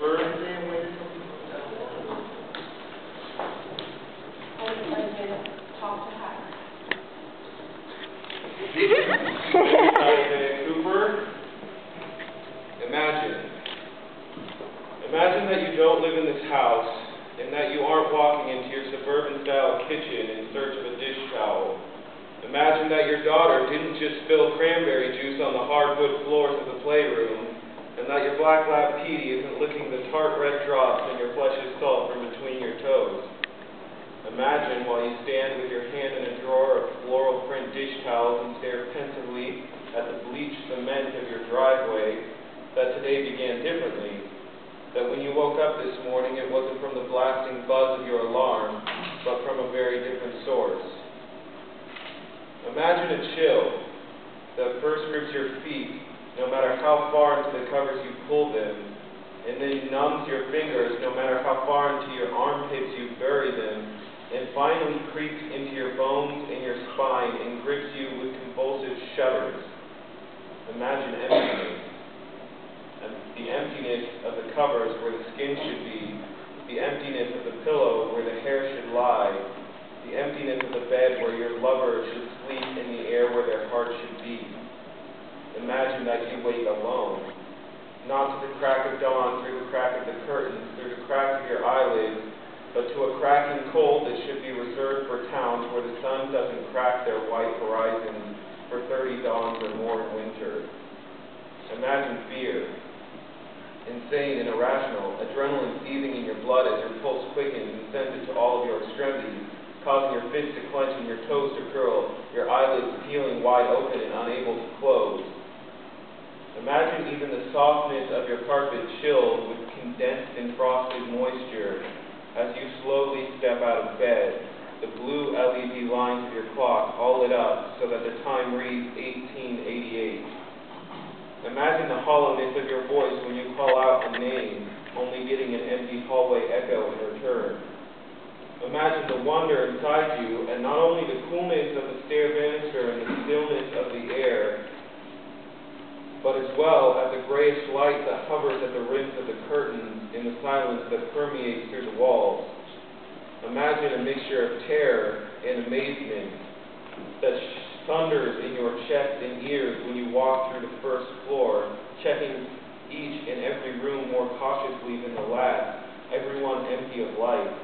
And then when I did talk to her. Cooper, imagine that you don't live in this house and that you aren't walking into your suburban-style kitchen in search of a dish towel. Imagine that your daughter didn't just spill cranberry juice on the hardwood floors of the playroom, and that your black lab Petey isn't licking the tart red drops in your flesh's salt from between your toes. Imagine while you stand with your hand in a drawer of floral print dish towels and stare pensively at the bleached cement of your driveway, that today began differently, that when you woke up this morning it wasn't from the blasting buzz of your alarm, but from a very different source. Imagine a chill that first grips your feet, no matter how far into the covers you pull them, and then numbs your fingers no matter how far into your armpits you bury them, and finally creeps into your bones and your spine and grips you with convulsive shudders. Imagine emptiness. And the emptiness of the covers where the skin should be, the emptiness of the pillow where the hair should lie, the emptiness of the bed where your lover should sleep in the air where their heart should beat. Imagine that you wake alone, not to the crack of dawn through the crack of the curtains, through the crack of your eyelids, but to a cracking cold that should be reserved for towns where the sun doesn't crack their white horizons for 30 dawns or more in winter. Imagine fear, insane and irrational, adrenaline seething in your blood as your pulse quickens and sends it to all of your extremities, causing your fists to clench and your toes to curl, your eyelids peeling wide open and unable to close. Imagine even the softness of your carpet chilled with condensed and frosted moisture as you slowly step out of bed, the blue LED lines of your clock all lit up so that the time reads 1888. Imagine the hollowness of your voice when you call out a name, only getting an empty hallway echo in return. Imagine the wonder inside you, and not only the coolness of the stair banister and the stillness of the air, but as well as the grayish light that hovers at the rims of the curtains in the silence that permeates through the walls. Imagine a mixture of terror and amazement that thunders in your chest and ears when you walk through the first floor, checking each and every room more cautiously than the last, everyone empty of light,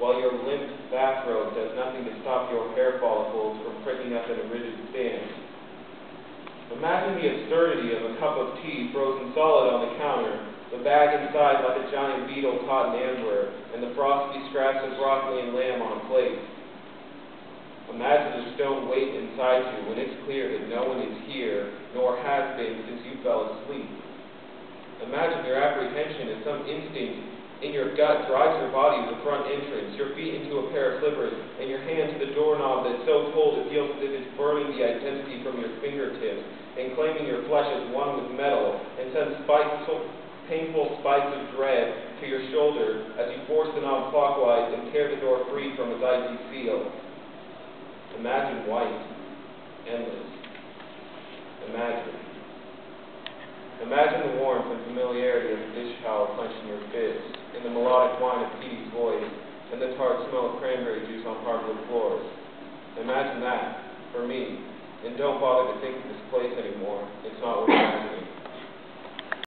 while your limp bathrobe does nothing to stop your hair follicles from pricking up in a rigid stand. Imagine the absurdity of a cup of tea frozen solid on the counter, the bag inside like a giant beetle caught in amber, and the frosty scraps of broccoli and lamb on a plate. Imagine the stone weight inside you when it's clear that no one is here, nor has been since you fell asleep. Imagine your apprehension as some instinct in your gut drives your body to the front entrance, your feet into a pair of slippers, and your hand to the doorknob that's so cold it feels as if it's burning the identity from your fingertips, and claiming your flesh as one with metal, and sends painful spikes of dread to your shoulder as you force the knob clockwise and tear the door free from its icy seal. Imagine white, endless. Imagine the warmth and familiarity